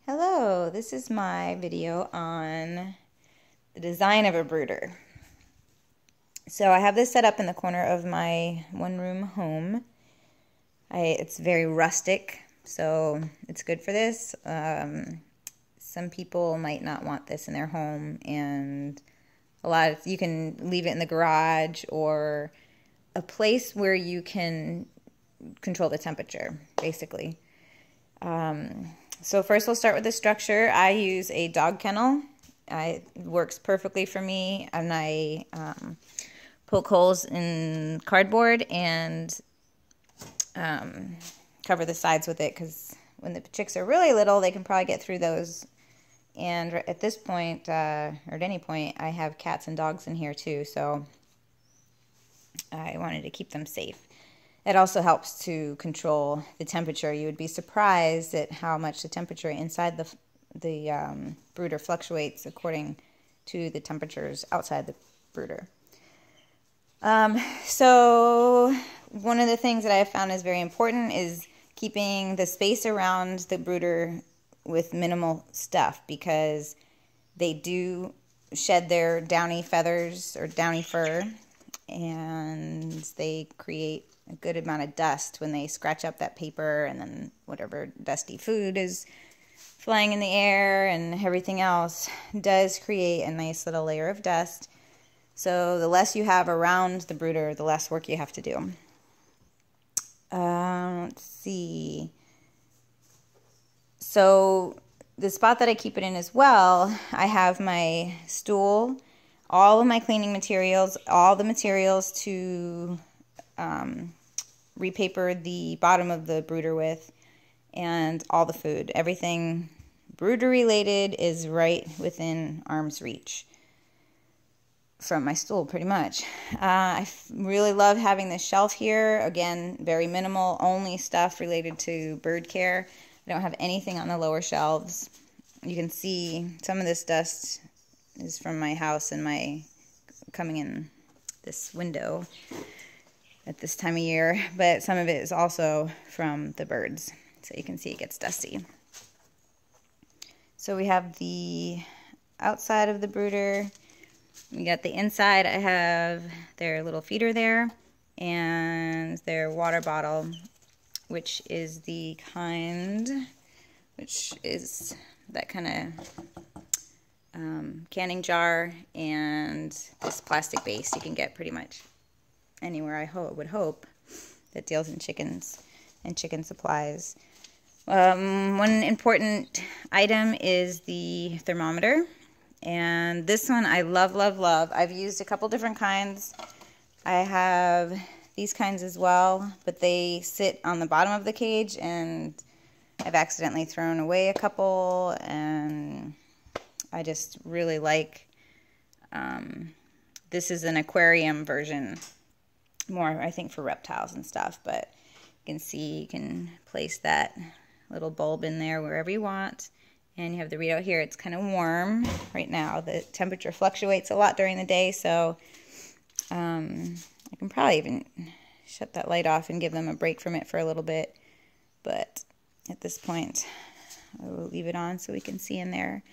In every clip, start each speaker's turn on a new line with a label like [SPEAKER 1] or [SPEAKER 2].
[SPEAKER 1] Hello, this is my video on the design of a brooder. So I have this set up in the corner of my one-room home. It's very rustic, so it's good for this. Some people might not want this in their home, and you can leave it in the garage or a place where you can control the temperature, basically. So first we'll start with the structure. I use a dog kennel. It works perfectly for me, and I poke holes in cardboard and cover the sides with it, because when the chicks are really little, they can probably get through those. And at this point, or at any point, I have cats and dogs in here too, so I wanted to keep them safe. It also helps to control the temperature. You would be surprised at how much the temperature inside the brooder fluctuates according to the temperatures outside the brooder. So one of the things that I have found is very important is keeping the space around the brooder with minimal stuff, because they do shed their downy feathers or downy fur, and they create a good amount of dust when they scratch up that paper, and then whatever dusty food is flying in the air and everything else does create a nice little layer of dust. So the less you have around the brooder, the less work you have to do. Let's see. So the spot that I keep it in as well, I have my stool, all of my cleaning materials, all the materials to repaper the bottom of the brooder with, and all the food. Everything brooder related is right within arm's reach from my stool, pretty much. I really love having this shelf here. Again, very minimal, only stuff related to bird care. I don't have anything on the lower shelves. You can see some of this dust is from my house and my coming in this window at this time of year, but some of it is also from the birds. So you can see it gets dusty. So we have the outside of the brooder. We got the inside. I have their little feeder there and their water bottle, which is the kind, which is that kind of canning jar, and this plastic base you can get pretty much anywhere, I would hope, that deals in chickens and chicken supplies. One important item is the thermometer, and this one I love, love, love. I've used a couple different kinds. I have these kinds as well, but they sit on the bottom of the cage, and I've accidentally thrown away a couple, and I just really like, this is an aquarium version, more I think for reptiles and stuff, but you can see you can place that little bulb in there wherever you want. And you have the readout here. It's kind of warm right now. The temperature fluctuates a lot during the day, so I can probably even shut that light off and give them a break from it for a little bit. But at this point, I will leave it on so we can see in there.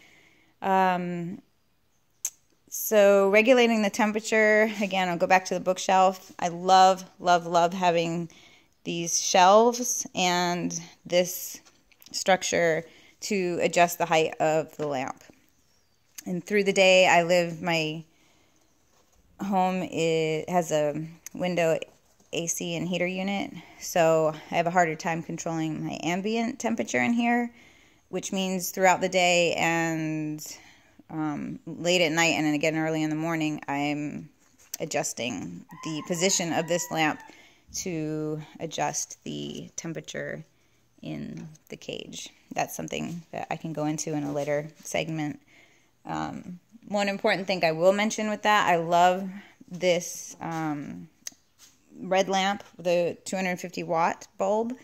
[SPEAKER 1] So regulating the temperature, again, I'll go back to the bookshelf. I love, love, love having these shelves and this structure to adjust the height of the lamp. And through the day, my home has a window AC and heater unit, so I have a harder time controlling my ambient temperature in here, which means throughout the day and late at night and again early in the morning, I'm adjusting the position of this lamp to adjust the temperature in the cage. That's something that I can go into in a later segment. One important thing I will mention with that, I love this red lamp, the 250 watt bulb.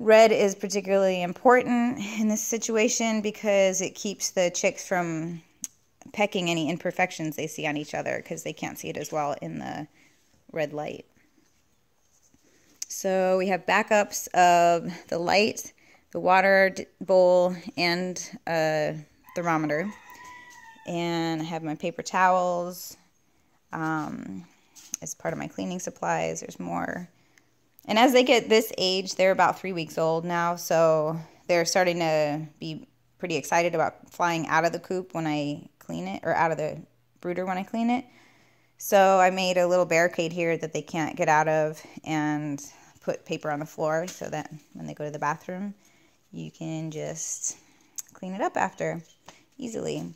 [SPEAKER 1] Red is particularly important in this situation because it keeps the chicks from pecking any imperfections they see on each other, because they can't see it as well in the red light. So we have backups of the light. the water bowl and a thermometer. And I have my paper towels as part of my cleaning supplies. There's more. And as they get this age, they're about 3 weeks old now, so they're starting to be pretty excited about flying out of the coop when I clean it, or out of the brooder when I clean it. So I made a little barricade here that they can't get out of, and put paper on the floor so that when they go to the bathroom, you can just clean it up after easily.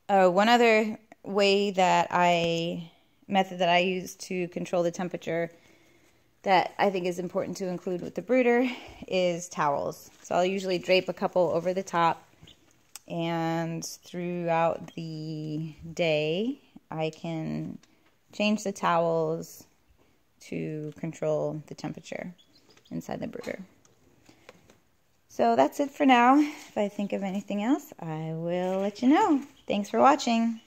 [SPEAKER 1] One other method that I use to control the temperature that I think is important to include with the brooder is towels. So I'll usually drape a couple over the top, and throughout the day I can change the towels to control the temperature inside the brooder. So that's it for now. If I think of anything else, I will let you know. Thanks for watching.